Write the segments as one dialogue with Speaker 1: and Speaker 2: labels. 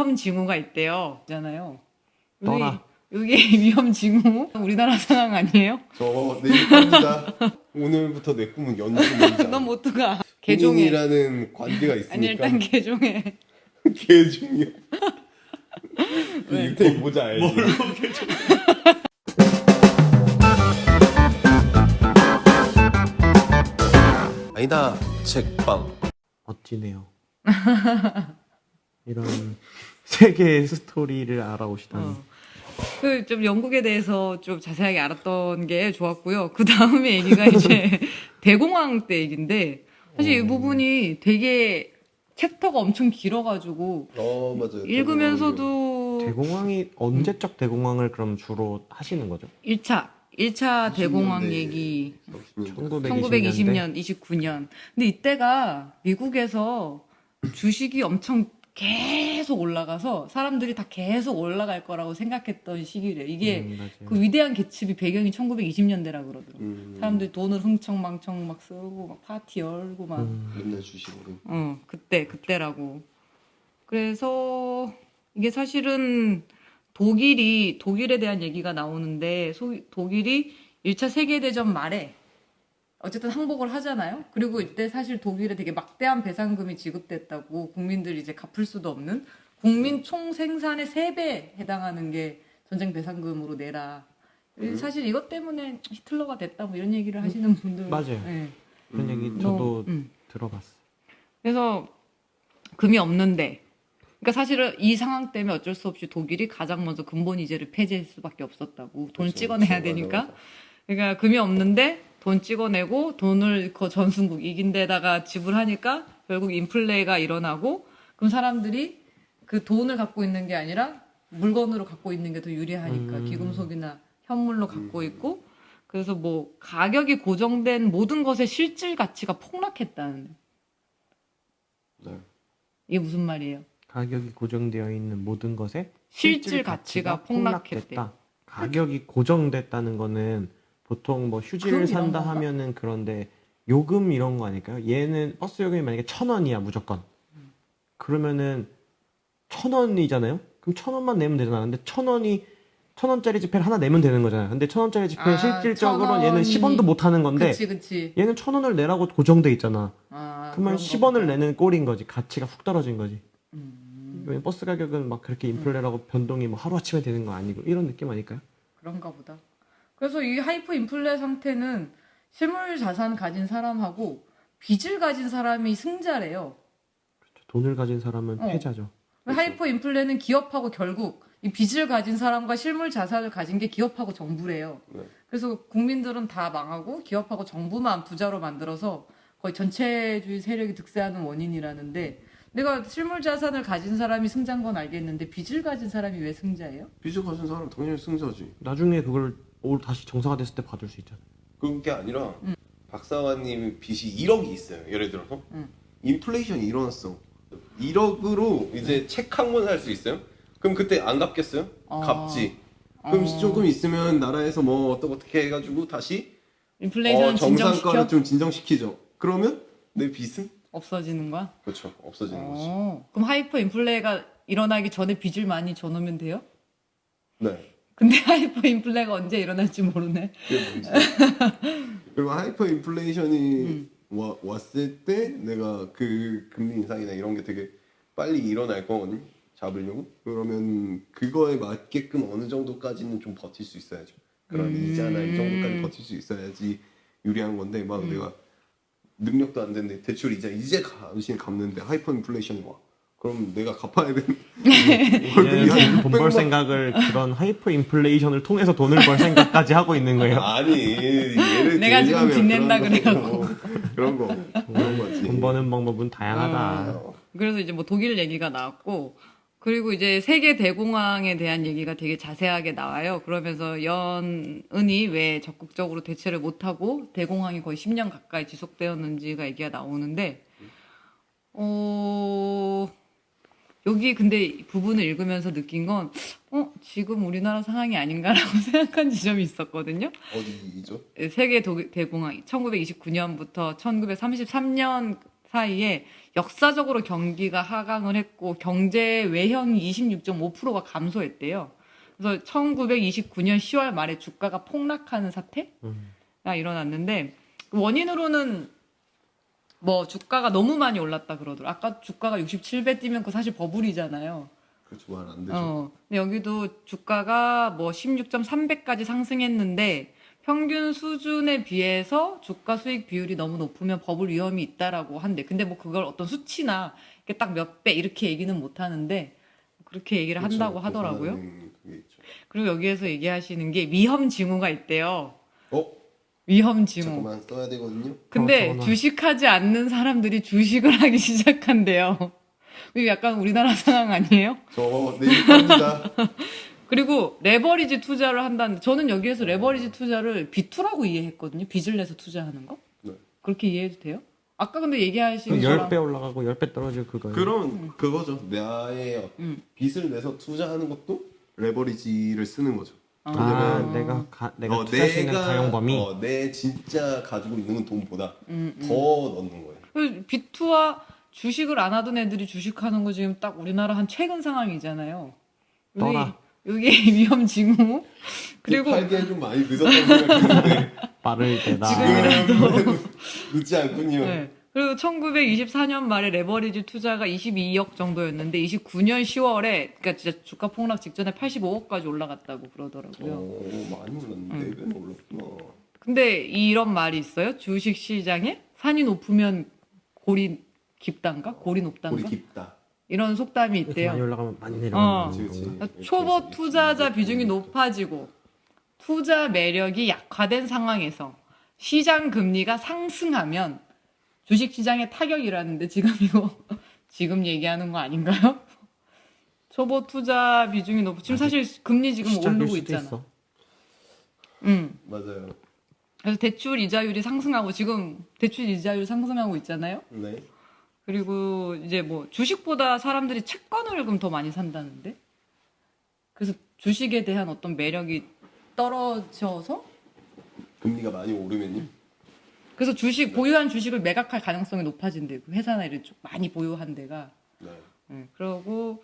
Speaker 1: 위험 징후가 있대요. 있잖아요.
Speaker 2: 떠라.
Speaker 1: 여기 위험 징후? 우리나라 상황 아니에요?
Speaker 3: 저 내일 갑니다. 오늘부터 내 꿈은 연주입니다.
Speaker 1: 넌 못 들어가. 개종해.
Speaker 3: 개종이라는 관계가 있으니까.
Speaker 1: 아니 일단 개종해.
Speaker 3: 개종이요.
Speaker 1: 왜?
Speaker 3: 유태인 모자 알지? 아니다 책방.
Speaker 2: 멋지네요. 이런 세계의 스토리를 알아오시다니.
Speaker 1: 그 좀 영국에 대해서 좀 자세하게 알았던 게 좋았고요. 그 다음에 얘기가 이제 대공황 때 얘기인데 사실 이 부분이 되게 챕터가 엄청 길어가지고
Speaker 3: 맞아요.
Speaker 1: 읽으면서도
Speaker 2: 대공황이 언제적 대공황을 그럼 주로 하시는 거죠?
Speaker 1: 1차 대공황
Speaker 3: 20년대,
Speaker 1: 얘기
Speaker 2: 1920년.
Speaker 1: 1920년, 29년. 근데 이때가 미국에서 주식이 엄청 계속 올라가서 사람들이 다 계속 올라갈 거라고 생각했던 시기래요. 이게
Speaker 2: 맞아요.
Speaker 1: 그 위대한 개츠비 배경이 1920년대라 그러더라고요. 사람들이 돈을 흥청망청 막 쓰고 막 파티 열고 막
Speaker 3: 맨날 주식으로.
Speaker 1: 그때라고. 그래서 이게 사실은 독일에 대한 얘기가 나오는데 독일이 1차 세계대전 말에 어쨌든 항복을 하잖아요. 그리고 이때 사실 독일에 되게 막대한 배상금이 지급됐다고 국민들이 이제 갚을 수도 없는 국민 총 생산의 3배 해당하는 게 전쟁 배상금으로 내라. 사실 이것 때문에 히틀러가 됐다 뭐 이런 얘기를 하시는 분들
Speaker 2: 맞아요.
Speaker 1: 네.
Speaker 2: 그런 얘기 저도 들어봤어요.
Speaker 1: 그래서 금이 없는데 그러니까 사실은 이 상황 때문에 어쩔 수 없이 독일이 가장 먼저 근본 이자를 폐지할 수밖에 없었다고. 돈을
Speaker 3: 그렇죠,
Speaker 1: 찍어내야
Speaker 3: 그렇죠.
Speaker 1: 되니까.
Speaker 3: 맞아.
Speaker 1: 그러니까 금이 없는데 돈 찍어내고 돈을 그 전순국 이긴 데다가 지불하니까 결국 인플레가 일어나고 그럼 사람들이 그 돈을 갖고 있는 게 아니라 물건으로 갖고 있는 게 더 유리하니까 귀금속이나 현물로 갖고 있고 그래서 뭐 가격이 고정된 모든 것의 실질 가치가 폭락했다는데
Speaker 3: 네.
Speaker 1: 이게 무슨 말이에요?
Speaker 2: 가격이 고정되어 있는 모든 것의
Speaker 1: 실질 가치가 폭락했대.
Speaker 2: 가격이 고정됐다는 거는 보통 뭐 휴지를
Speaker 1: 그럼
Speaker 2: 산다
Speaker 1: 이런 건가?
Speaker 2: 하면은 그런데 요금 이런 거 아닐까요? 얘는 버스 요금이 만약에 1,000원이야 무조건. 그러면은 1,000원이잖아요. 그럼 1,000원만 내면 되잖아. 근데 1,000원짜리 지폐를 하나 내면 되는 거잖아요. 근데 1,000원짜리 지폐는 실질적으로 얘는 10원도 못 하는 건데
Speaker 1: 그치.
Speaker 2: 얘는 1,000원을 내라고 고정돼 있잖아.
Speaker 1: 그런
Speaker 2: 그러면 10원을 내는 꼴인 거지. 가치가 훅 떨어진 거지. 버스 가격은 막 그렇게 인플레라고 변동이 뭐 하루아침에 되는 거 아니고 이런 느낌 아닐까요?
Speaker 1: 그런가 보다. 그래서 이 하이퍼 인플레 상태는 실물 자산 가진 사람하고 빚을 가진 사람이 승자래요.
Speaker 2: 돈을 가진 사람은 패자죠.
Speaker 1: 하이퍼 인플레는 기업하고 결국 이 빚을 가진 사람과 실물 자산을 가진 게 기업하고 정부래요.
Speaker 3: 네.
Speaker 1: 그래서 국민들은 다 망하고 기업하고 정부만 부자로 만들어서 거의 전체주의 세력이 득세하는 원인이라는데 내가 실물 자산을 가진 사람이 승자인 건 알겠는데 빚을 가진 사람이 왜 승자예요?
Speaker 3: 빚을 가진 사람 당연히 승자지.
Speaker 2: 나중에 그걸 다시 정상화됐을 때 받을 수 있잖아요.
Speaker 3: 그게 아니라 박사관님 빚이 1억이 있어요. 예를 들어서 인플레이션이 일어났어. 1억으로 이제 책 한 권 살 수 있어요? 그럼 그때 안 갚겠어요? 갚지. 그럼 조금 있으면 나라에서 뭐 어떻게 해가지고 다시
Speaker 1: 인플레이션
Speaker 3: 정상가를
Speaker 1: 진정시켜?
Speaker 3: 좀 진정시키죠. 그러면 내 빚은
Speaker 1: 없어지는 거야?
Speaker 3: 그렇죠. 없어지는 거지.
Speaker 1: 그럼 하이퍼 인플레가 일어나기 전에 빚을 많이 져놓으면 돼요?
Speaker 3: 네.
Speaker 1: 근데 하이퍼 인플레가 언제 일어날지 모르네.
Speaker 3: 그게 문제. 그리고 하이퍼 인플레이션이 왔을 때 내가 그 금리 인상이나 이런 게 되게 빨리 일어날 거거든요. 잡으려고. 그러면 그거에 맞게끔 어느 정도까지는 좀 버틸 수 있어야죠. 그런 이자나 이 정도까지 버틸 수 있어야지 유리한 건데 막 내가 능력도 안 되는데 대출 이제 간신히 갚는데 하이퍼 인플레이션이 와. 그럼 내가 갚아야 되는 월급이 한
Speaker 2: 얘는 돈 벌
Speaker 3: 600만.
Speaker 2: 생각을 그런 하이퍼 인플레이션을 통해서 돈을 벌 생각까지 하고 있는 거예요.
Speaker 3: 아니 얘를
Speaker 1: 내가 지금
Speaker 3: 들자면
Speaker 1: 빚낸다
Speaker 3: 그런 거지.
Speaker 2: 돈 버는 방법은 다양하다.
Speaker 1: 그래서 이제 뭐 독일 얘기가 나왔고, 그리고 이제 세계 대공황에 대한 얘기가 되게 자세하게 나와요. 그러면서 연은이 왜 적극적으로 대처를 못하고 대공황이 거의 10년 가까이 지속되었는지가 얘기가 나오는데, 여기 근데 이 부분을 읽으면서 느낀 건, 지금 우리나라 상황이 아닌가라고 생각한 지점이 있었거든요.
Speaker 3: 어디죠?
Speaker 1: 세계 대공황 1929년부터 1933년 사이에 역사적으로 경기가 하강을 했고 경제 외형이 26.5%가 감소했대요. 그래서 1929년 10월 말에 주가가 폭락하는 사태가 일어났는데 원인으로는 뭐 주가가 너무 많이 올랐다 그러더라고요. 아까 주가가 67배 뛰면 그거 사실 버블이잖아요.
Speaker 3: 그렇죠. 말 안 되죠.
Speaker 1: 근데 여기도 주가가 뭐 16.3배까지 상승했는데 평균 수준에 비해서 주가 수익 비율이 너무 높으면 버블 위험이 있다라고 한대. 근데 뭐 그걸 어떤 수치나 이렇게 딱 몇 배 이렇게 얘기는 못 하는데 그렇게 얘기를
Speaker 3: 그렇죠.
Speaker 1: 한다고 하더라고요.
Speaker 3: 그게 있죠.
Speaker 1: 그리고 여기에서 얘기하시는 게 위험 징후가 있대요.
Speaker 3: 어?
Speaker 1: 위험 징후.
Speaker 3: 잠깐만 써야 되거든요.
Speaker 1: 근데
Speaker 2: 저거는-
Speaker 1: 주식하지 않는 사람들이 주식을 하기 시작한대요. 이거 약간 우리나라 상황 아니에요?
Speaker 3: 저 내일 갑니다.
Speaker 1: 그리고 레버리지 투자를 한다는데 저는 여기에서 레버리지 투자를 비투라고 이해했거든요. 빚을 내서 투자하는 거.
Speaker 3: 네.
Speaker 1: 그렇게 이해해도 돼요? 아까 근데 얘기하신
Speaker 2: 그
Speaker 1: 거랑
Speaker 2: 10배 올라가고 10배 떨어지고 그거예요.
Speaker 3: 그럼 그거죠. 나의 빚을 내서 투자하는 것도 레버리지를 쓰는 거죠. 왜냐면
Speaker 2: 내가 투자할 수 있는 가용 범위.
Speaker 3: 내 진짜 가지고 있는 돈보다 더 넣는 거예요.
Speaker 1: 그 비투와 주식을 안 하던 애들이 주식하는 거 지금 딱 우리나라 한 최근 상황이잖아요.
Speaker 2: 떠라.
Speaker 1: 여기 위험 징후. 그리고
Speaker 3: 팔기엔 좀 많이 늦었다고 생각했는데
Speaker 2: 빠를 때다.
Speaker 1: 지금이라도
Speaker 3: 늦지 않군요.
Speaker 1: 네. 그리고 1924년 말에 레버리지 투자가 22억 정도였는데 29년 10월에 그러니까 진짜 주가 폭락 직전에 85억까지 올라갔다고 그러더라고요.
Speaker 3: 많이 올랐는데 4배는 올랐구나.
Speaker 1: 근데 이런 말이 있어요. 주식 시장에 산이 높으면 골이 깊단가? 골이 높단가?
Speaker 3: 골이 깊다.
Speaker 1: 이런 속담이
Speaker 2: 이렇게
Speaker 1: 있대요.
Speaker 2: 많이 올라가면 많이 내려가는
Speaker 3: 그치, 그치.
Speaker 2: 건가?
Speaker 1: 초보 투자자 비중이 높아지고 투자 매력이 약화된 상황에서 시장 금리가 상승하면 주식 시장에 타격이라는데 지금 이거 지금 얘기하는 거 아닌가요? 초보 투자 비중이 높고 지금 사실 금리 지금
Speaker 2: 시작일
Speaker 1: 오르고
Speaker 2: 수도
Speaker 1: 있잖아.
Speaker 2: 있어.
Speaker 3: 맞아요.
Speaker 1: 그래서 대출 이자율이 상승하고 지금 대출 이자율 상승하고 있잖아요.
Speaker 3: 네.
Speaker 1: 그리고 이제 뭐 주식보다 사람들이 채권을 그럼 더 많이 산다는데. 그래서 주식에 대한 어떤 매력이 떨어져서
Speaker 3: 금리가 많이 오르면요.
Speaker 1: 그래서 주식 보유한 주식을 매각할 가능성이 높아진대. 그 회사나 이런 쪽 많이 보유한 데가.
Speaker 3: 네.
Speaker 1: 그러고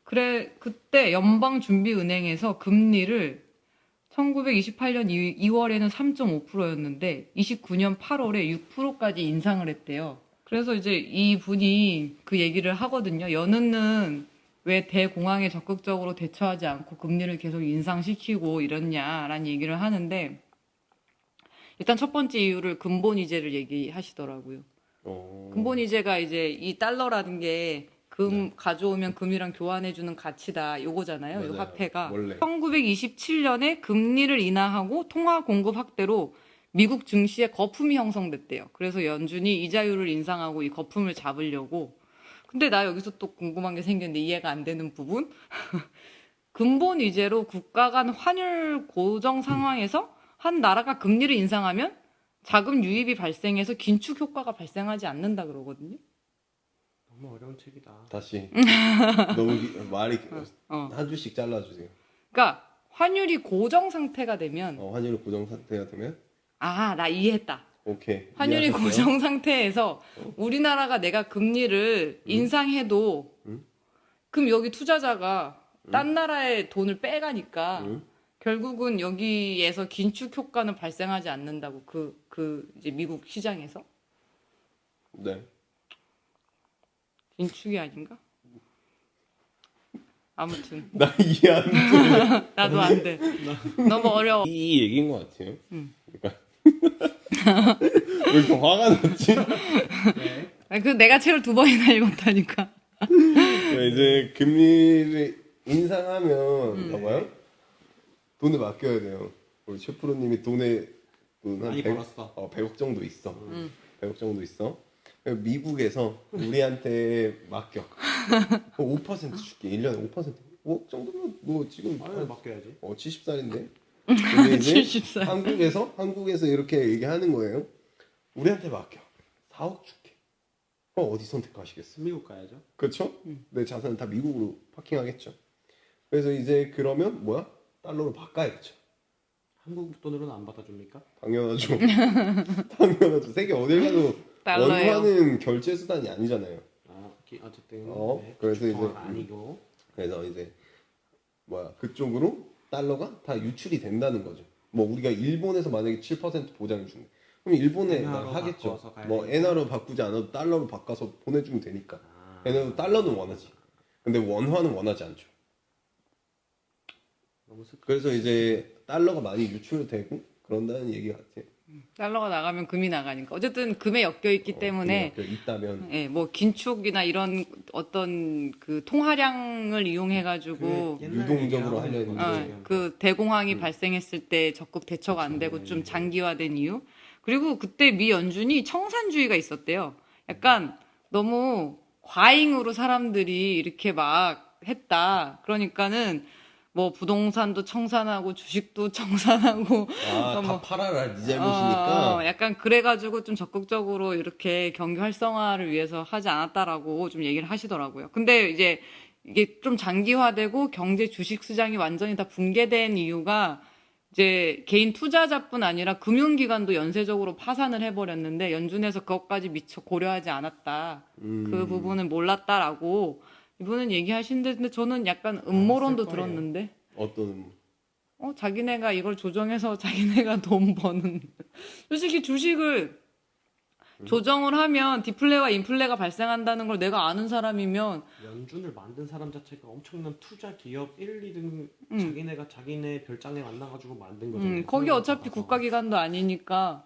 Speaker 1: 그래 그때 연방준비은행에서 금리를 1928년 2월에는 3.5%였는데 29년 8월에 6%까지 인상을 했대요. 그래서 이제 이 분이 그 얘기를 하거든요. 연은은 왜 대공황에 적극적으로 대처하지 않고 금리를 계속 인상시키고 이랬냐라는 얘기를 하는데 일단 첫 번째 이유를 근본이자를 얘기하시더라고요. 근본이자가 이제 이 달러라는 게 가져오면 금이랑 교환해주는 가치다. 요거잖아요. 요
Speaker 3: 맞아요.
Speaker 1: 화폐가.
Speaker 3: 원래.
Speaker 1: 1927년에 금리를 인하하고 통화 공급 확대로 미국 증시에 거품이 형성됐대요. 그래서 연준이 이자율을 인상하고 이 거품을 잡으려고. 근데 나 여기서 또 궁금한 게 생겼는데 이해가 안 되는 부분. 근본 위제로 국가 간 환율 고정 상황에서 한 나라가 금리를 인상하면 자금 유입이 발생해서 긴축 효과가 발생하지 않는다 그러거든요.
Speaker 2: 너무 어려운 책이다.
Speaker 3: 다시 너무 말이 한 줄씩 잘라주세요.
Speaker 1: 그러니까 환율이 고정 상태가 되면
Speaker 3: 환율이 고정 상태가 되면
Speaker 1: 나 이해했다.
Speaker 3: 오케이.
Speaker 1: 환율이
Speaker 3: 이해하셨어요?
Speaker 1: 고정 상태에서 우리나라가 내가 금리를 인상해도 그럼 여기 투자자가 딴 나라에 돈을 빼가니까 결국은 여기에서 긴축 효과는 발생하지 않는다고 그 이제 미국 시장에서
Speaker 3: 네.
Speaker 1: 긴축이 아닌가? 아무튼
Speaker 3: 나 이해 안 돼.
Speaker 1: 나도 안 돼. 너무 어려워.
Speaker 3: 이 얘기인 것 같아요. 그러니까 왜 이렇게 화가 났지?
Speaker 1: 아니, 그 내가 책을 2번이나 읽었다니까.
Speaker 3: 그러니까 이제 금리를 인상하면 봐봐요. 돈을 맡겨야 돼요. 우리 셰프로님이 돈한
Speaker 2: 많이
Speaker 3: 100,
Speaker 2: 벌었어.
Speaker 3: 100억 정도 있어. 100억 정도 있어. 미국에서 우리한테 맡겨. 5% 줄게. 1년에 5%. 5억 정도면 뭐 지금
Speaker 2: 아유, 맡겨야지.
Speaker 3: 70살인데. 근데 이제
Speaker 1: 70살.
Speaker 3: 한국에서 이렇게 얘기하는 거예요. 우리한테 맡겨. 4억 줄게. 그럼 어디 선택하시겠어요?
Speaker 2: 미국 가야죠.
Speaker 3: 그렇죠? 내 자산은 다 미국으로 파킹하겠죠. 그래서 이제 그러면 뭐야? 달러로 바꿔야겠죠.
Speaker 2: 한국 돈으로는 안 받아줍니까?
Speaker 3: 당연하죠. 당연하죠. 세계 어딜 가도
Speaker 1: 달러예요.
Speaker 3: 원화는 결제 수단이 아니잖아요.
Speaker 2: 어쨌든
Speaker 3: 그래서 이제
Speaker 2: 아니고
Speaker 3: 그래서 이제 그쪽으로 달러가 다 유출이 된다는 거죠. 뭐 우리가 일본에서 만약에 7% 보장해 준대. 그럼 일본에
Speaker 2: 엔화로
Speaker 3: 하겠죠.
Speaker 2: 바꿔서 가야
Speaker 3: 뭐
Speaker 2: 되니까.
Speaker 3: 엔화로 바꾸지 않아도 달러로 바꿔서 보내주면 되니까. 왜냐면 달러는 원하지. 근데 원화는 원하지 않죠.
Speaker 2: 너무 슬
Speaker 3: 그래서 이제 달러가 많이 유출되고 그런다는 얘기 같아요.
Speaker 1: 달러가 나가면 금이 나가니까. 어쨌든 금에 엮여 있기 때문에
Speaker 3: 있다면
Speaker 1: 예, 뭐 긴축이나 이런 어떤 그 통화량을 이용해 가지고
Speaker 3: 유동적으로 하려 했는데.
Speaker 1: 그 대공황이 발생했을 때 적극 대처가 안 되고 좀 장기화된 이유. 그리고 그때 미 연준이 청산주의가 있었대요. 약간 너무 과잉으로 사람들이 이렇게 막 했다. 그러니까는 뭐 부동산도 청산하고 주식도 청산하고
Speaker 3: 다
Speaker 1: 뭐
Speaker 3: 팔아라 네 잘못이니까.
Speaker 1: 약간 그래가지고 좀 적극적으로 이렇게 경기 활성화를 위해서 하지 않았다라고 좀 얘기를 하시더라고요. 근데 이제 이게 좀 장기화되고 경제 주식 시장이 완전히 다 붕괴된 이유가 이제 개인 투자자뿐 아니라 금융기관도 연쇄적으로 파산을 해버렸는데 연준에서 그것까지 미처 고려하지 않았다. 그 부분은 몰랐다라고 이분은 얘기하시는데 근데 저는 약간 음모론도
Speaker 2: 거예요.
Speaker 1: 들었는데
Speaker 3: 어떤
Speaker 1: 자기네가 이걸 조정해서 자기네가 돈 버는. 솔직히 주식을 조정을 하면 디플레와 인플레가 발생한다는 걸 내가 아는 사람이면
Speaker 2: 연준을 만든 사람 자체가 엄청난 투자 기업 1, 2등 자기네가 자기네 별장에 만나가지고 만든 거잖아요.
Speaker 1: 거기 어차피 국가기관도 아니니까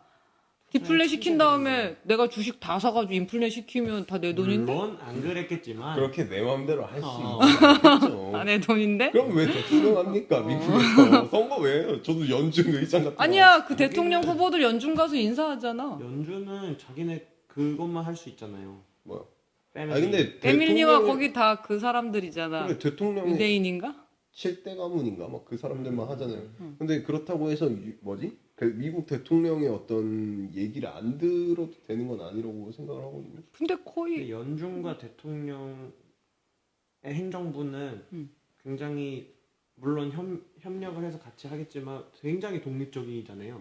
Speaker 1: 디플레 시킨 다음에 내가 주식 다 사가지고 인플레 시키면 다 내 돈인데?
Speaker 2: 물론 안 그랬겠지만
Speaker 3: 그렇게 내 마음대로 할 수 있겠죠.
Speaker 1: 다 내 돈인데?
Speaker 3: 그럼 왜 대통령 합니까? 미국에서 선거 왜 해요? 저도 연준 의장 같은 거.
Speaker 1: 아니야 그 대통령 후보들 연준 가서 인사하잖아.
Speaker 2: 연준은 자기네 그것만 할 수 있잖아요.
Speaker 3: 뭐야?
Speaker 2: 빼면
Speaker 3: 아 근데
Speaker 1: 에밀리와
Speaker 3: 대통령이-
Speaker 1: 거기 다 그 사람들이잖아.
Speaker 3: 그래, 대통령이
Speaker 1: 유대인인가?
Speaker 3: 7대 가문인가 막 그 사람들만 하잖아요. 근데 그렇다고 해서 그 미국 대통령의 어떤 얘기를 안 들어도 되는 건 아니라고 생각을 하거든요.
Speaker 1: 근데 거의
Speaker 2: 근데 연준과 대통령의 행정부는 굉장히 물론 협력을 해서 같이 하겠지만 굉장히 독립적이잖아요.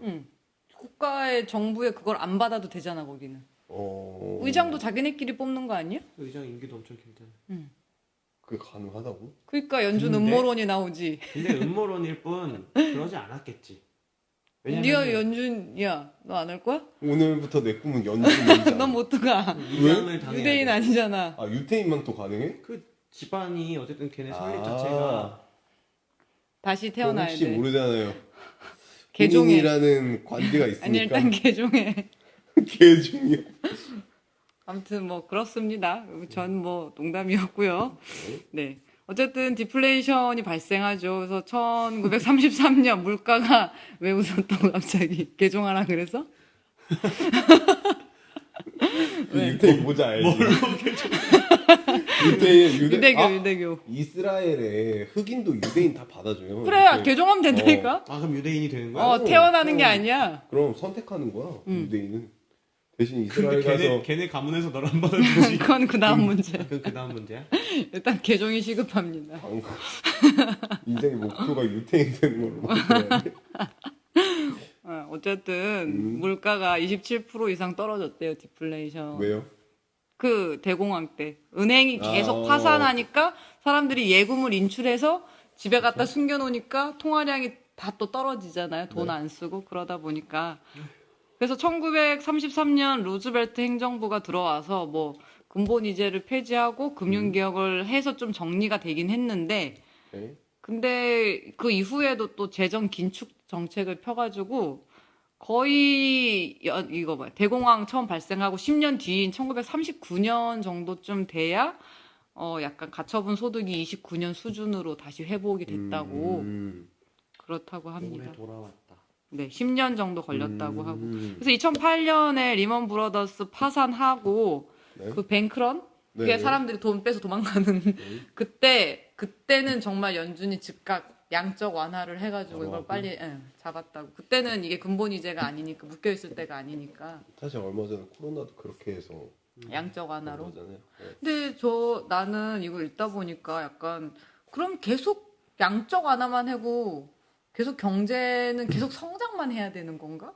Speaker 1: 국가의 정부에 그걸 안 받아도 되잖아 거기는. 의장도 자기네끼리 뽑는 거 아니야?
Speaker 2: 의장 임기도 엄청 길잖아요.
Speaker 3: 그게 가능하다고?
Speaker 1: 그러니까 연준
Speaker 2: 근데-
Speaker 1: 음모론이 나오지.
Speaker 2: 근데 음모론일 뿐 그러지 않았겠지.
Speaker 1: 니가 연준이야. 너 안 할 거야?
Speaker 3: 오늘부터 내 꿈은 연준이잖아.
Speaker 1: 넌 못 들어가.
Speaker 2: 위장을 당해야
Speaker 1: 유대인
Speaker 2: 돼.
Speaker 1: 아니잖아.
Speaker 3: 아 유태인만 또 가능해?
Speaker 2: 그 집안이 어쨌든 걔네 설립
Speaker 3: 아.
Speaker 2: 자체가
Speaker 1: 다시
Speaker 3: 그럼
Speaker 1: 태어나야
Speaker 3: 혹시
Speaker 1: 돼.
Speaker 3: 모르잖아요.
Speaker 1: 개종해.
Speaker 3: 개종이라는 관계가
Speaker 1: 아니
Speaker 3: 있으니까.
Speaker 1: 일단 개종해.
Speaker 3: 개종이요.
Speaker 1: 아무튼 뭐 그렇습니다. 전 뭐 농담이었고요. 네. 어쨌든 디플레이션이 발생하죠. 그래서 1933년 물가가 왜 웃었다고 갑자기 개종하라 그래서?
Speaker 3: 그 유태인 모자 알지?
Speaker 1: 유대교
Speaker 3: 아,
Speaker 1: 유대교.
Speaker 3: 이스라엘에 흑인도 유대인 다 받아줘요.
Speaker 1: 그래
Speaker 3: 이렇게.
Speaker 1: 개종하면 된다니까.
Speaker 2: 아 그럼 유대인이 되는 거야?
Speaker 1: 태어나는 게 아니야.
Speaker 3: 그럼 선택하는 거야. 유대인은 대신 이스라엘
Speaker 2: 근데
Speaker 3: 가서
Speaker 2: 걔네 가문에서 너를 안 받아주지.
Speaker 1: 그건 그 다음 문제.
Speaker 2: 그 다음 문제야?
Speaker 1: 일단 개종이 시급합니다.
Speaker 3: 인생의 목표가 유태인 되는 걸로 만들어야 돼.
Speaker 1: 어쨌든 물가가 27% 이상 떨어졌대요. 디플레이션.
Speaker 3: 왜요?
Speaker 1: 그 대공황 때 은행이 계속
Speaker 3: 아,
Speaker 1: 파산하니까 사람들이 예금을 인출해서 집에 갖다 숨겨놓으니까 통화량이 다 또 떨어지잖아요. 돈 안 쓰고 그러다 보니까 그래서 1933년 루즈벨트 행정부가 들어와서 뭐 근본 이자를 폐지하고 금융개혁을 해서 좀 정리가 되긴 했는데
Speaker 3: 네.
Speaker 1: 근데 그 이후에도 또 재정 긴축 정책을 펴가지고 거의 이거 봐요. 대공황 처음 발생하고 10년 뒤인 1939년 정도쯤 돼야 약간 가처분 소득이 29년 수준으로 다시 회복이 됐다고 그렇다고 합니다.
Speaker 2: 올해 돌아왔다.
Speaker 1: 네, 10년 정도 걸렸다고 하고. 그래서 2008년에 리먼 브러더스 파산하고
Speaker 3: 네.
Speaker 1: 그 뱅크런
Speaker 3: 네.
Speaker 1: 그게 사람들이 돈 빼서 도망가는 그때는 정말 연준이 즉각 양적 완화를 해가지고 이걸 빨리 잡았다고. 그때는 이게 근본 이자가 아니니까 묶여 있을 때가 아니니까
Speaker 3: 사실 얼마 전에 코로나도 그렇게 해서
Speaker 1: 양적 완화로.
Speaker 3: 거잖아요. 네.
Speaker 1: 근데 나는 이걸 읽다 보니까 약간 그럼 계속 양적 완화만 하고 계속 경제는 계속 성장만 해야 되는 건가?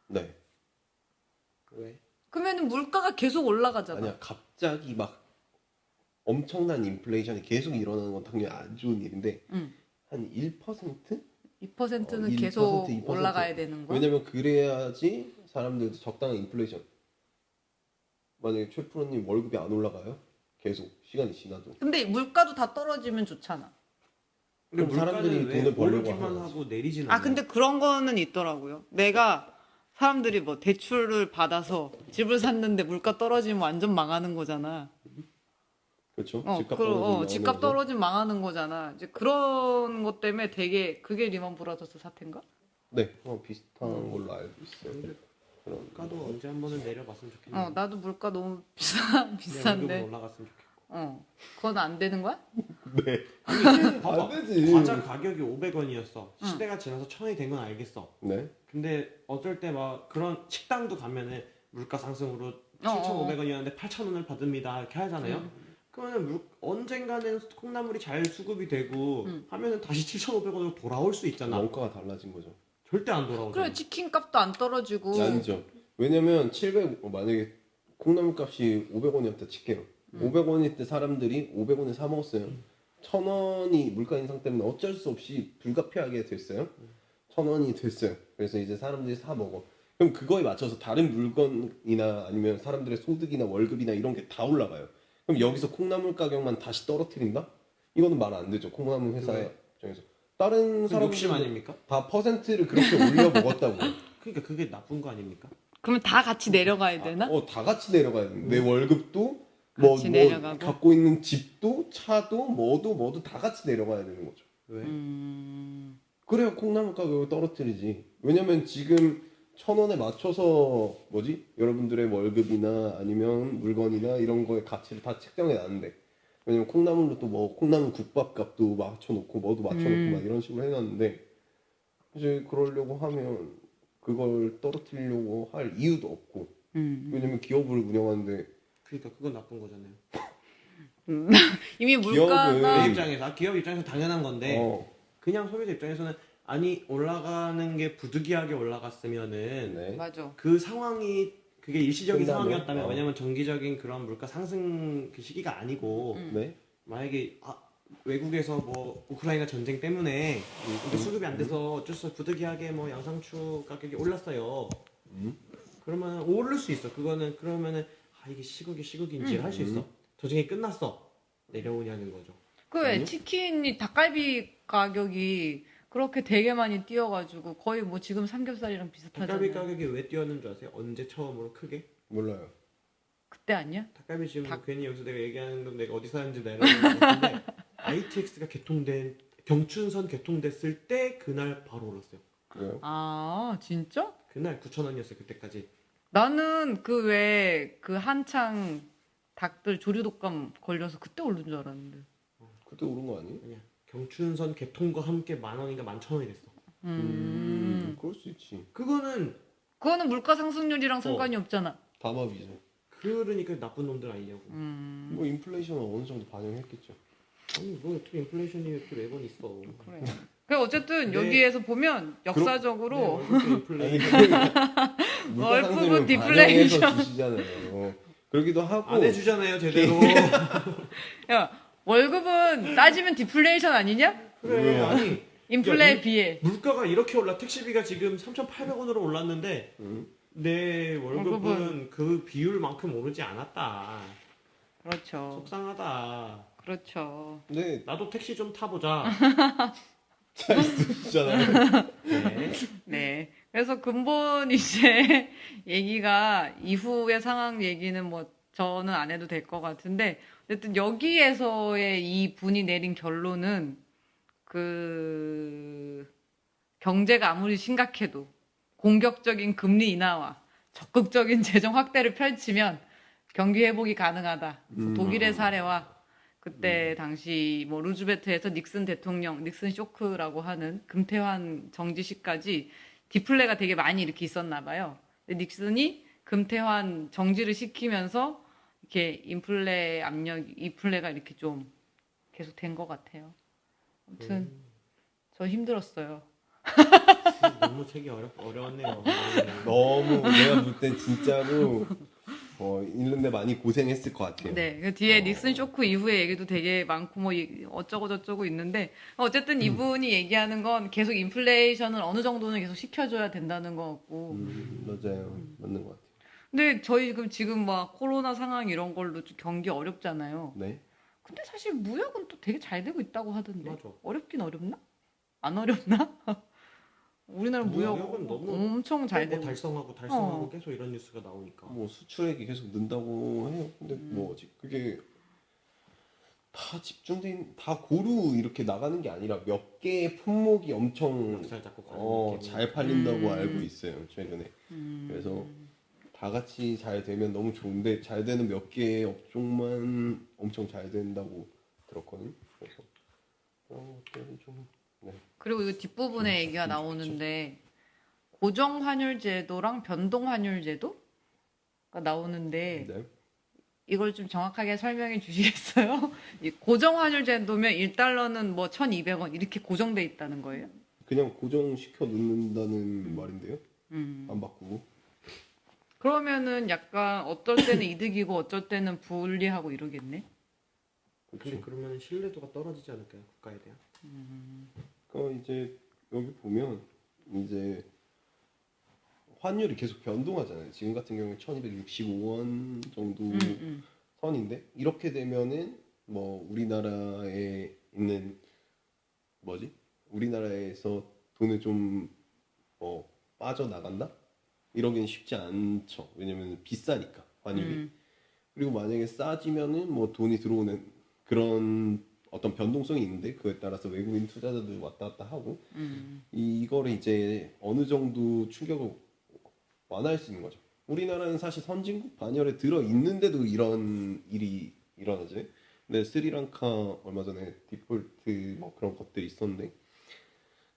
Speaker 3: 네.
Speaker 2: 왜?
Speaker 1: 그러면 물가가 계속 올라가잖아.
Speaker 3: 아니야 갑자기 막 엄청난 인플레이션이 계속 일어나는 건 당연히 안 좋은 일인데
Speaker 1: 응.
Speaker 3: 한 1%?
Speaker 1: 2%는
Speaker 3: 1%,
Speaker 1: 계속
Speaker 3: 2%.
Speaker 1: 올라가야 되는 거야?
Speaker 3: 왜냐면 그래야지 사람들도 적당한 인플레이션. 만약에 최 프로님 월급이 안 올라가요? 계속 시간이 지나도.
Speaker 1: 근데 물가도 다 떨어지면 좋잖아.
Speaker 2: 근데
Speaker 3: 그럼 사람들이
Speaker 2: 물가는 왜
Speaker 3: 돈을 벌려고
Speaker 2: 오르기만
Speaker 3: 하는
Speaker 2: 하고 내리지는
Speaker 1: 아,
Speaker 2: 않아요.
Speaker 1: 근데 그런 거는 있더라고요. 내가 사람들이 뭐 대출을 받아서 집을 샀는데 물가 떨어지면 완전 망하는 거잖아.
Speaker 3: 그렇죠?
Speaker 1: 집값 떨어지면 망하는 거잖아. 이제 그런 것 때문에 되게 그게 리먼 브라더스 사태인가?
Speaker 3: 네, 비슷한 걸로 알고 있어요. 그런
Speaker 2: 물가도 언제 한 번은 내려봤으면 좋겠네요.
Speaker 1: 나도 물가 너무
Speaker 2: 내 월급은
Speaker 1: 비싼데.
Speaker 2: 올라갔으면 좋겠고.
Speaker 1: 그건 안 되는 거야?
Speaker 3: 네.
Speaker 2: 아니, 봐봐.
Speaker 3: 안 되지.
Speaker 2: 과자 가격이 500원이었어. 시대가 지나서 1000원이 된 건 알겠어.
Speaker 3: 네.
Speaker 2: 근데 어쩔 때 막 그런 식당도 가면은 물가 상승으로 7,500원이었는데 8,000원을 받습니다. 이렇게 하잖아요. 그러면은 언젠가는 콩나물이 잘 수급이 되고 하면은 다시 7,500원으로 돌아올 수 있잖아.
Speaker 3: 원가가 달라진 거죠.
Speaker 2: 절대 안 돌아오잖아.
Speaker 1: 그래, 치킨 값도 안 떨어지고.
Speaker 3: 아니죠. 왜냐면 만약에 콩나물 값이 500원이었다 칠게요. 500원일 때 사람들이 500원에 사 먹었어요. 1,000원이 물가 인상 때문에 어쩔 수 없이 불가피하게 됐어요. 1,000원이 됐어요. 그래서 이제 사람들이 사 먹어. 그럼 그거에 맞춰서 다른 물건이나 아니면 사람들의 소득이나 월급이나 이런 게 다 올라가요. 그럼 여기서 콩나물 가격만 다시 떨어뜨린다? 이거는 말 안 되죠. 콩나물 회사
Speaker 2: 왜?
Speaker 3: 입장에서. 다른
Speaker 2: 욕심
Speaker 3: 사람들
Speaker 2: 아닙니까?
Speaker 3: 다 퍼센트를 그렇게 올려 먹었다고.
Speaker 2: 그러니까 그게 나쁜 거 아닙니까?
Speaker 1: 그러면 다 같이 내려가야 되나?
Speaker 3: 다 같이 내려가야 돼. 내 월급도 뭐
Speaker 1: 같이 내려가고?
Speaker 3: 갖고 있는 집도 차도 뭐도 다 같이 내려가야 되는 거죠.
Speaker 2: 왜?
Speaker 3: 그래야 콩나물 가격을 떨어뜨리지. 왜냐면 지금 1,000원에 맞춰서 여러분들의 월급이나 아니면 물건이나 이런 거의 가치를 다 책정해 놨는데 왜냐면 콩나물로 또 뭐 콩나물 국밥 값도 맞춰놓고 뭐도 맞춰놓고 막 이런 식으로 해놨는데 이제 그러려고 하면 그걸 떨어뜨리려고 할 이유도 없고 왜냐면 기업을 운영하는데
Speaker 2: 그러니까 그건 나쁜 거잖아요.
Speaker 1: 이미
Speaker 3: 기업은-
Speaker 1: 물가가
Speaker 2: 기업 입장에서 당연한 건데 그냥 소비자 입장에서는 아니 올라가는 게 부득이하게 올라갔으면은
Speaker 3: 네.
Speaker 1: 맞아.
Speaker 2: 그 상황이 그게 일시적인
Speaker 3: 끝나면?
Speaker 2: 상황이었다면 왜냐면 정기적인 그런 물가 상승 그 시기가 아니고
Speaker 3: 네.
Speaker 2: 만약에 외국에서 뭐 우크라이나 전쟁 때문에 이게 수급이 안 돼서 어쩔 수 없이 부득이하게 뭐 양상추 가격이 올랐어요. 그러면 오를 수 있어. 그거는 그러면은 이게 시국인지 할 수 있어. 전쟁이 끝났어. 내려오냐는 거죠.
Speaker 1: 그 왜 치킨이 닭갈비 가격이 그렇게 되게 많이 뛰어가지고 거의 뭐 지금 삼겹살이랑 비슷하잖아요.
Speaker 2: 닭갈비 가격이 왜 뛰었는 줄 아세요? 언제 처음으로 크게?
Speaker 3: 몰라요.
Speaker 1: 그때 아니야?
Speaker 2: 닭갈비 지금 괜히 여기서 내가 얘기하는 건 내가 어디 사는지 내가 알아보는 건데 ITX가 경춘선 개통됐을 때 그날 바로 올랐어요.
Speaker 3: 그래요?
Speaker 1: 아, 진짜?
Speaker 2: 그날 9,000원이었어요. 그때까지.
Speaker 1: 나는 그 왜 그 한창 닭들 조류독감 걸려서 그때 오른 줄 알았는데.
Speaker 3: 그때 오른 거 아니에요?
Speaker 2: 아니야. 경춘선 개통과 함께 10,000원인가 11,000원이 됐어.
Speaker 3: 그럴 수 있지.
Speaker 2: 그거는
Speaker 1: 그거는 물가 상승률이랑 상관이 없잖아.
Speaker 3: 담합이죠.
Speaker 2: 그러니까 나쁜 놈들 아니냐고.
Speaker 3: 뭐 인플레이션은 어느 정도 반영했겠죠.
Speaker 2: 아니 뭐 어떻게 인플레이션이 이렇게 매번 있어.
Speaker 1: 그래. 그 어쨌든
Speaker 2: 네.
Speaker 1: 여기에서 보면 역사적으로
Speaker 2: 인플레이션
Speaker 3: 물가 상승을
Speaker 1: 월급은 디플레이션.
Speaker 3: 반영해서 주시잖아요. 그러기도 하고
Speaker 2: 안 해주잖아요 제대로.
Speaker 1: 야, 월급은 따지면 디플레이션 아니냐?
Speaker 2: 그래 아니
Speaker 1: 인플레에
Speaker 2: 야,
Speaker 1: 비해.
Speaker 2: 물가가 이렇게 올라 택시비가 지금 3,800원으로 올랐는데 내 월급은 그 비율만큼 오르지 않았다.
Speaker 1: 그렇죠.
Speaker 2: 속상하다.
Speaker 1: 그렇죠.
Speaker 3: 네,
Speaker 2: 나도 택시 좀 타보자.
Speaker 3: 차 있으시잖아요.
Speaker 2: 네.
Speaker 1: 네. 그래서 근본 이제 얘기가 이후의 상황 얘기는 뭐 저는 안 해도 될 것 같은데 어쨌든 여기에서의 이 분이 내린 결론은 그 경제가 아무리 심각해도 공격적인 금리 인하와 적극적인 재정 확대를 펼치면 경기 회복이 가능하다. 독일의 사례와 그때 당시 뭐 루즈벨트에서 닉슨 대통령, 닉슨 쇼크라고 하는 금태환 정지 시까지 디플레가 되게 많이 이렇게 있었나 봐요. 근데 닉슨이 금태환 정지를 시키면서 이렇게 인플레가 이렇게 좀 계속 된 것 같아요. 아무튼 저 힘들었어요.
Speaker 2: 너무 책이 어려웠네요.
Speaker 3: 너무 내가 볼 땐 진짜로 읽는데 많이 고생했을 것 같아요.
Speaker 1: 네, 그 뒤에 닉슨 쇼크 이후의 얘기도 되게 많고 뭐 어쩌고 저쩌고 있는데 어쨌든 이분이 얘기하는 건 계속 인플레이션을 어느 정도는 계속 시켜줘야 된다는 것 같고.
Speaker 3: 맞아요. 맞는 것 같아요.
Speaker 1: 근데 저희 지금 막 코로나 상황 이런 걸로 좀 경기 어렵잖아요.
Speaker 3: 네.
Speaker 1: 근데 사실 무역은 또 되게 잘 되고 있다고 하던데.
Speaker 2: 맞아.
Speaker 1: 어렵긴 어렵나? 안 어렵나? 우리나라 무역
Speaker 2: 무역은 너무
Speaker 1: 엄청 잘
Speaker 2: 뭐
Speaker 1: 되고.
Speaker 2: 달성하고 계속 이런 뉴스가 나오니까.
Speaker 3: 뭐 수출액이 계속 는다고 해요. 근데 뭐지? 그게 다 집중된 다 고루 이렇게 나가는 게 아니라 몇 개의 품목이 엄청
Speaker 2: 멱살 잡고 가는 느낌이.
Speaker 3: 잘 팔린다고 알고 있어요. 최근에. 그래서 다 같이 잘 되면 너무 좋은데 잘 되는 몇 개의 업종만 엄청 잘 된다고 들었거든요. 그래서 좀 네.
Speaker 1: 그리고 이 뒷부분에 얘기가 나오는데 고정 환율 제도랑 변동 환율 제도가 나오는데
Speaker 3: 네.
Speaker 1: 이걸 좀 정확하게 설명해 주시겠어요? 이 고정 환율 제도면 1달러는 뭐 1,200원 이렇게 고정돼 있다는 거예요?
Speaker 3: 그냥 고정시켜 놓는다는 말인데요. 안 바꾸고.
Speaker 1: 그러면은 약간 어떨 때는 이득이고 어쩔 때는 불리하고 이러겠네.
Speaker 2: 근데 그러면 신뢰도가 떨어지지 않을까요? 국가에 대한?
Speaker 3: 그러니까 이제 여기 보면 이제 환율이 계속 변동하잖아요. 지금 같은 경우에 1265원 정도 선인데 이렇게 되면은 뭐 우리나라에 있는 뭐지? 우리나라에서 돈을 좀 빠져나간다? 이러기는 쉽지 않죠. 왜냐면 비싸니까 환율이. 그리고 만약에 싸지면은 뭐 돈이 들어오는 그런 어떤 변동성이 있는데 그에 따라서 외국인 투자자들 왔다 갔다 하고 이거를 이제 어느 정도 충격을 완화할 수 있는 거죠. 우리나라는 사실 선진국 반열에 들어 있는데도 이런 일이 일어나죠. 근데 스리랑카 얼마 전에 디폴트 뭐 그런 것들이 있었는데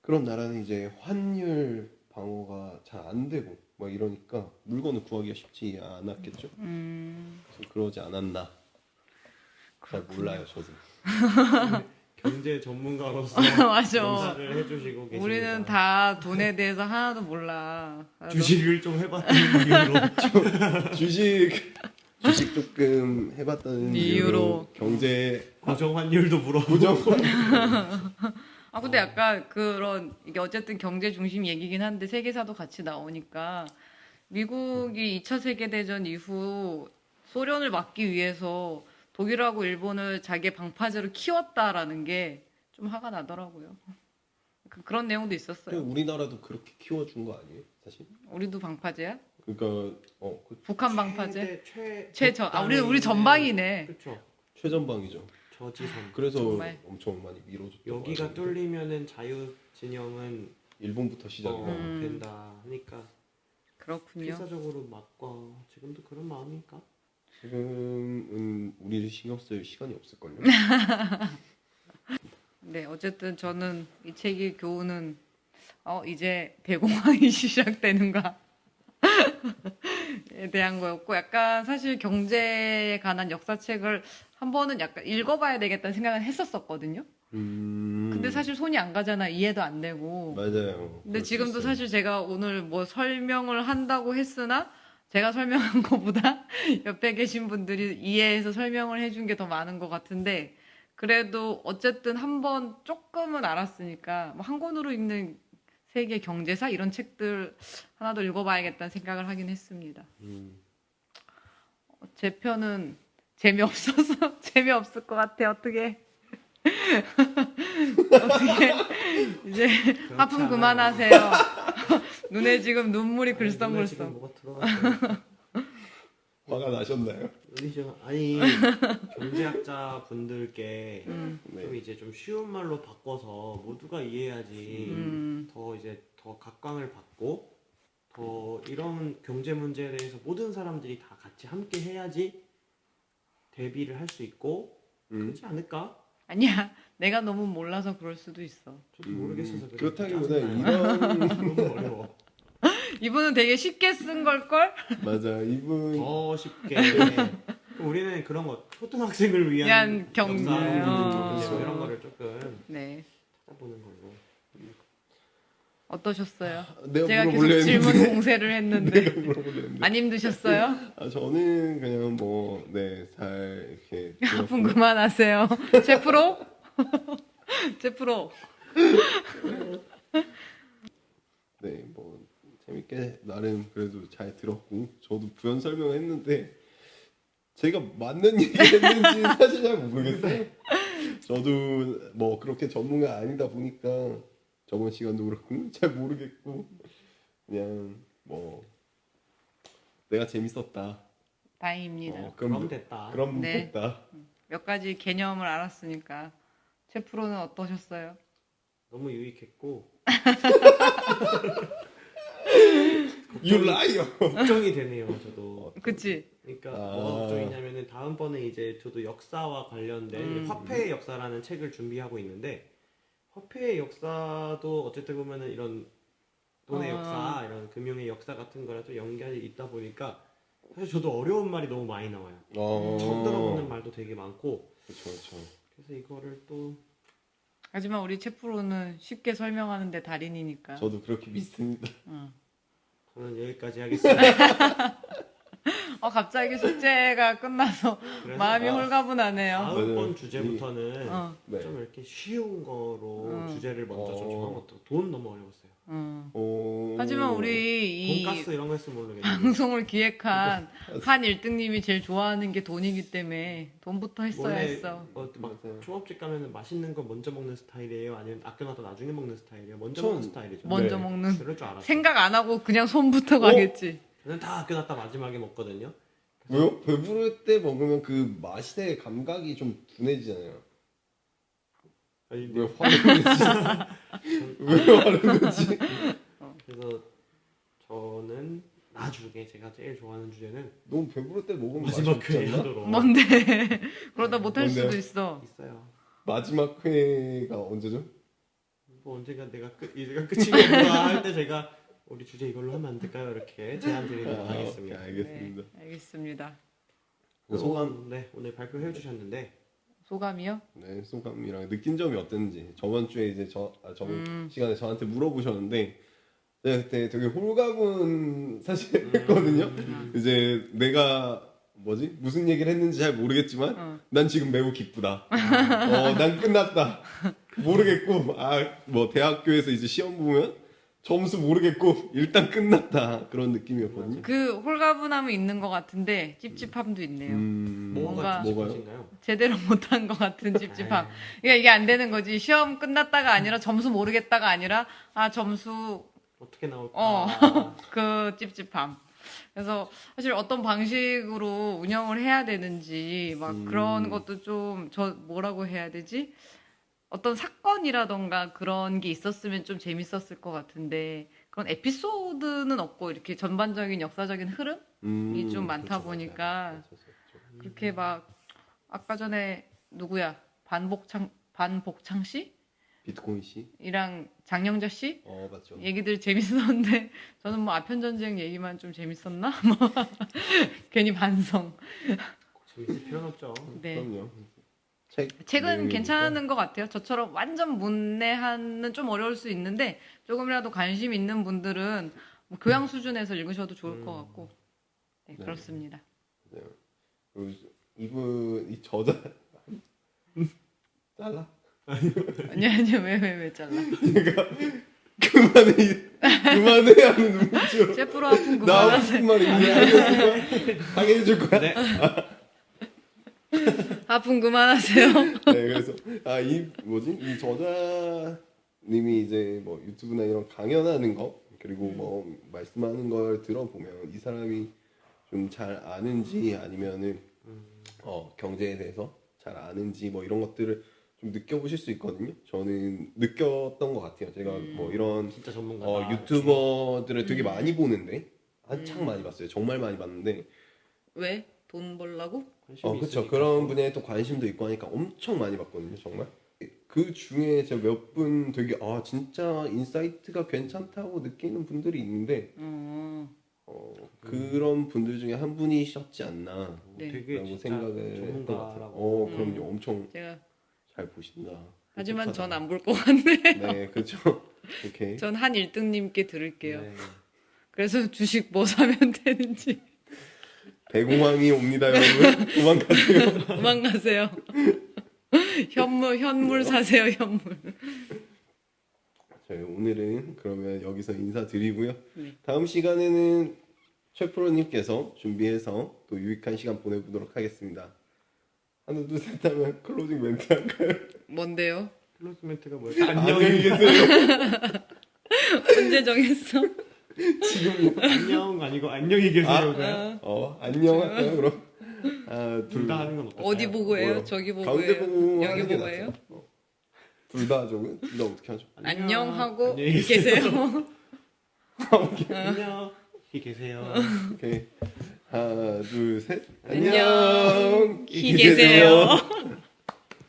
Speaker 3: 그런 나라는 이제 환율 방어가 잘 안 되고 뭐 이러니까 물건을 구하기가 쉽지 않았겠죠. 그래서 그러지 않았나. 잘 몰라요, 저도.
Speaker 2: 경제 전문가로서
Speaker 1: 맞아.
Speaker 2: 검사를 해주시고 계십니다.
Speaker 1: 우리는 다 돈에 대해서 하나도 몰라.
Speaker 2: 주식을 좀 해봤던 이유로
Speaker 3: 주식 조금 해봤다는 이유로 경제
Speaker 2: 고정 환율도 물어보고
Speaker 1: 아 근데 약간 그런 이게 어쨌든 경제 중심 얘기긴 한데 세계사도 같이 나오니까 미국이 2차 세계대전 이후 소련을 막기 위해서 독일하고 일본을 자기의 방파제로 키웠다라는 게 좀 화가 나더라고요. 그런 내용도 있었어요.
Speaker 3: 우리나라도 그렇게 키워준 거 아니에요, 사실?
Speaker 1: 우리도 방파제야?
Speaker 3: 그러니까
Speaker 1: 북한 방파제?
Speaker 2: 최저
Speaker 1: 우리 전방이네.
Speaker 2: 그렇죠.
Speaker 3: 최전방이죠.
Speaker 2: 저지선.
Speaker 3: 그래서
Speaker 1: 정말.
Speaker 3: 엄청 많이 밀어줬죠.
Speaker 2: 여기가 뚫리면은 자유 진영은
Speaker 3: 일본부터 시작이고.
Speaker 2: 된다 하니까
Speaker 1: 그렇군요.
Speaker 2: 필사적으로 막과 지금도 그런 마음이니까.
Speaker 3: 지금은 우리를 신경 쓸 시간이 없을걸요.
Speaker 1: 네, 어쨌든 저는 이 책의 교훈은 이제 대공황이 시작되는가 에 대한 거였고 약간 사실 경제에 관한 역사책을 한 번은 약간 읽어봐야 되겠다는 생각을 했었거든요. 근데 사실 손이 안 가잖아. 이해도 안 되고.
Speaker 3: 맞아요.
Speaker 1: 근데
Speaker 3: 그럴 수
Speaker 1: 지금도
Speaker 3: 있어요.
Speaker 1: 사실 제가 오늘 뭐 설명을 한다고 했으나 제가 설명한 것보다 옆에 계신 분들이 이해해서 설명을 해준 게 더 많은 것 같은데 그래도 어쨌든 한번 조금은 알았으니까 뭐 한 권으로 읽는 세계 경제사 이런 책들 하나 더 읽어봐야겠다는 생각을 하긴 했습니다. 제 편은 재미없어서 재미없을 것 같아. 어떻게 이제 하품 그만하세요. 눈에 지금 눈물이
Speaker 2: 눈에 지금
Speaker 1: 글썽글썽.
Speaker 2: 뭐가 들어갔어요.
Speaker 3: 화가 나셨나요?
Speaker 2: 아니 경제학자 분들께
Speaker 3: 네.
Speaker 2: 좀 이제 좀 쉬운 말로 바꿔서 모두가 이해해야지 더 이제 더 각광을 받고 더 이런 경제 문제에 대해서 모든 사람들이 다 같이 함께 해야지 대비를 할 수 있고 그렇지 않을까?
Speaker 1: 아니야, 내가 너무 몰라서 그럴 수도 있어.
Speaker 2: 저도 모르겠어서 그래.
Speaker 3: 그렇다기보다
Speaker 2: 짜증나요.
Speaker 3: 이런
Speaker 2: 너무 어려워.
Speaker 1: 이분은 되게 쉽게 쓴 걸걸?
Speaker 3: 맞아 이분
Speaker 2: 더 쉽게 우리는 그런 거 초등학생을 위한
Speaker 1: 위한 경제.
Speaker 2: 역사,
Speaker 1: 어.
Speaker 2: 경제 뭐 이런 거를 조금
Speaker 1: 네.
Speaker 2: 찾아보는 걸로.
Speaker 1: 어떠셨어요?
Speaker 3: 내가
Speaker 1: 제가 계속
Speaker 3: 물어보려
Speaker 1: 질문
Speaker 3: 했는데.
Speaker 1: 공세를 했는데
Speaker 3: 내가 물어보려 했는데.
Speaker 1: 안 힘드셨어요?
Speaker 3: 아, 저는 그냥 뭐, 네, 잘 이렇게.
Speaker 1: 아픈
Speaker 3: 들었고요.
Speaker 1: 그만하세요. 제 프로? 제 프로.
Speaker 3: 네, 뭐, 재밌게 나름 그래도 잘 들었고, 저도 부연 설명했는데, 제가 맞는 얘기를 했는지 사실 잘 모르겠어요. 저도 뭐 그렇게 전문가 아니다 보니까 저번 시간도 그렇고 잘 모르겠고 그냥 뭐 내가 재밌었다.
Speaker 1: 다행입니다.
Speaker 2: 그럼 됐다.
Speaker 3: 그럼
Speaker 1: 네.
Speaker 3: 됐다.
Speaker 1: 몇 가지 개념을 알았으니까 제 프로는 어떠셨어요?
Speaker 2: 너무 유익했고
Speaker 3: You liar.
Speaker 2: 걱정이 되네요. 저도.
Speaker 1: 그치?
Speaker 2: 그러니까
Speaker 3: 아.
Speaker 2: 뭐가 걱정이냐면은 다음번에 이제 저도 역사와 관련된 화폐의 역사라는 책을 준비하고 있는데 화폐의 역사도 어쨌든 보면은 이런 돈의 역사, 이런 금융의 역사 같은 거랑 좀 연결이 있다 보니까 사실 저도 어려운 말이 너무 많이 나와요. 처음 들어보는 말도 되게 많고
Speaker 3: 그렇죠.
Speaker 2: 그래서 이거를 또
Speaker 1: 하지만 우리 제 프로는 쉽게 설명하는데 달인이니까.
Speaker 3: 저도 그렇게 믿습니다.
Speaker 2: 저는 여기까지 하겠습니다.
Speaker 1: 갑자기 숙제가 끝나서
Speaker 2: 그래서
Speaker 1: 마음이 홀가분하네요.
Speaker 2: 다음번
Speaker 3: 맞아요.
Speaker 2: 주제부터는
Speaker 3: 네.
Speaker 2: 좀 이렇게 쉬운 거로 주제를 먼저 좀 정하면 어떨까? 돈 너무 어려웠어요.
Speaker 1: 하지만 우리 이
Speaker 2: 돈가스 이런 거 했으면 모르겠는데
Speaker 1: 방송을 기획한 한 1등님이 제일 좋아하는 게 돈이기 때문에 돈부터 했어야
Speaker 2: 원래
Speaker 1: 했어.
Speaker 2: 막
Speaker 3: 맞아요.
Speaker 2: 초밥집 가면은 맛있는 거 먼저 먹는 스타일이에요? 아니면 아껴놨다 나중에 먹는 스타일이에요? 먼저
Speaker 3: 전-
Speaker 2: 먹는 스타일이죠.
Speaker 1: 먼저
Speaker 3: 네.
Speaker 1: 먹는.
Speaker 2: 그럴 줄 알았어요.
Speaker 1: 생각 안 하고 그냥 손부터 가겠지.
Speaker 2: 저는 다 아껴놨다 마지막에 먹거든요.
Speaker 3: 왜요? 배부를 때 먹으면 그 맛의 감각이 좀 둔해지잖아요.
Speaker 2: 아니,
Speaker 3: 왜 화를 내지? 왜 화를 내지?
Speaker 2: 그래서 저는 나중에 제가 제일 좋아하는 주제는
Speaker 3: 너무 배부를 때 먹으면 맛이
Speaker 2: 마지막
Speaker 3: 없지
Speaker 2: 회에
Speaker 3: 않나?
Speaker 2: 하도록
Speaker 1: 뭔데? 그러다 못할
Speaker 3: 뭔데요?
Speaker 1: 수도 있어.
Speaker 2: 있어요.
Speaker 3: 마지막 회가 언제죠?
Speaker 2: 뭐 언젠가 이제가 끝이겠구나 할 때 제가 우리 주제 이걸로 하면 안 될까요? 이렇게 제안 드리도록 하겠습니다.
Speaker 3: 오케이, 알겠습니다.
Speaker 1: 네, 알겠습니다.
Speaker 3: 소감?
Speaker 2: 네, 오늘 발표해 주셨는데
Speaker 1: 소감이요?
Speaker 3: 네, 소감이랑 느낀 점이 어땠는지 저번 주에 이제 저번 시간에 저한테 물어보셨는데 제가 그때 되게 홀가분 사실 했거든요. 이제 내가 뭐지 무슨 얘기를 했는지 잘 모르겠지만 난 지금 매우 기쁘다. 난 끝났다. 모르겠고 뭐 대학교에서 이제 시험 보면 점수 모르겠고 일단 끝났다 그런 느낌이었거든요.
Speaker 1: 그 홀가분함은 있는 것 같은데 찝찝함도 있네요. 뭔가-
Speaker 2: 뭐가
Speaker 3: 뭐가요?
Speaker 2: 찝찝하신가요?
Speaker 1: 제대로 못한 것 같은 찝찝함. 그러니까 이게 안 되는 거지. 시험 끝났다가 아니라 점수 모르겠다가 아니라 점수
Speaker 2: 어떻게 나올까?
Speaker 1: 그 찝찝함. 그래서 사실 어떤 방식으로 운영을 해야 되는지 막 그런 것도 좀 뭐라고 해야 되지? 어떤 사건이라던가 그런 게 있었으면 좀 재밌었을 것 같은데 그런 에피소드는 없고 이렇게 전반적인 역사적인 흐름이 좀 많다
Speaker 3: 그렇죠,
Speaker 1: 보니까
Speaker 3: 맞아요.
Speaker 1: 그렇게 막 아까 전에 누구야? 반복창
Speaker 3: 비트코인 씨?
Speaker 1: 씨랑 장영자 씨
Speaker 3: 맞죠.
Speaker 1: 얘기들 재밌었는데 저는 뭐 아편 전쟁 얘기만 좀 재밌었나? 뭐 괜히 반성.
Speaker 2: 재밌을 필요는 없죠.
Speaker 1: 네.
Speaker 3: 그럼요.
Speaker 1: 책은
Speaker 3: 내용이니까.
Speaker 1: 괜찮은 것 같아요. 저처럼 완전 문내하는 좀 어려울 수 있는데 조금이라도 관심 있는 분들은 뭐 교양 수준에서 읽으셔도 좋을 것 같고 네,
Speaker 3: 네.
Speaker 1: 그렇습니다.
Speaker 3: 네. 그리고 이분 이 저자 잘라.
Speaker 1: 아니 왜 잘라?
Speaker 3: 그만해 하는 눈빛으로
Speaker 1: 셰프로 아픈
Speaker 3: 나
Speaker 1: 그만하세요.
Speaker 3: 무슨 말인지 하게 해줄 거야.
Speaker 2: 네.
Speaker 1: 아픈 그만하세요.
Speaker 3: 네, 그래서 이 뭐지 이 저자님이 이제 뭐 유튜브나 이런 강연하는 거 그리고 뭐 말씀하는 걸 들어보면 이 사람이 좀 잘 아는지 아니면은 경제에 대해서 잘 아는지 뭐 이런 것들을 좀 느껴보실 수 있거든요. 저는 느꼈던 것 같아요. 제가 뭐 이런
Speaker 2: 진짜 전문가다.
Speaker 3: 유튜버들을 되게 많이 보는데 한창 많이 봤어요. 정말 많이 봤는데
Speaker 1: 왜? 돈 벌라고?
Speaker 2: 관심이
Speaker 3: 그렇죠.
Speaker 2: 있으니까.
Speaker 3: 그런 분야에 또 관심도 있고 하니까 엄청 많이 봤거든요. 정말. 그 중에 제가 몇 분 되게 진짜 인사이트가 괜찮다고 느끼는 분들이 있는데 그런 분들 중에 한 분이셨지 않나
Speaker 1: 네.
Speaker 2: 되게
Speaker 3: 라고
Speaker 2: 진짜
Speaker 3: 생각을 했던 것 같아요.
Speaker 2: 전문가라고.
Speaker 3: 그럼요. 엄청
Speaker 1: 제가
Speaker 3: 잘 보신다.
Speaker 1: 하지만
Speaker 3: 똑똑하다.
Speaker 1: 전 안 볼 것 같네.
Speaker 3: 네, 그렇죠. 오케이.
Speaker 1: 전 한 1등님께 들을게요.
Speaker 2: 네.
Speaker 1: 그래서 주식 뭐 사면 되는지
Speaker 3: 대공황이 옵니다, 여러분. 도망가세요.
Speaker 1: 도망가세요. 현물 사세요, 현물.
Speaker 3: 저희 오늘은 그러면 여기서 인사드리고요.
Speaker 1: 네.
Speaker 3: 다음 시간에는 최프로님께서 준비해서 또 유익한 시간 보내보도록 하겠습니다. 하나 둘 셋 하면 클로징 멘트 할까요?
Speaker 1: 뭔데요?
Speaker 2: 클로즈 멘트가 뭐야?
Speaker 3: 안녕히 계세요.
Speaker 1: 언제 정했어?
Speaker 3: 지금
Speaker 2: 안녕 아니고 안녕히 계세요가요?
Speaker 3: 안녕 할까요 그럼?
Speaker 2: 둘 다 하는 건 어떨까요?
Speaker 1: 어디 보고 해요?
Speaker 3: 뭐요?
Speaker 1: 저기 보고
Speaker 3: 가운데
Speaker 1: 해요?
Speaker 3: 보고
Speaker 1: 여기
Speaker 3: 하는 게
Speaker 1: 보고 해요?
Speaker 3: 낫죠. 둘 다 저거 둘다 어떻게 하죠?
Speaker 1: 안녕 하고
Speaker 2: 안녕히
Speaker 1: 계세요.
Speaker 2: 안녕히 계세요.
Speaker 3: 오케이. 하나 둘 셋.
Speaker 1: 안녕. 히 계세요.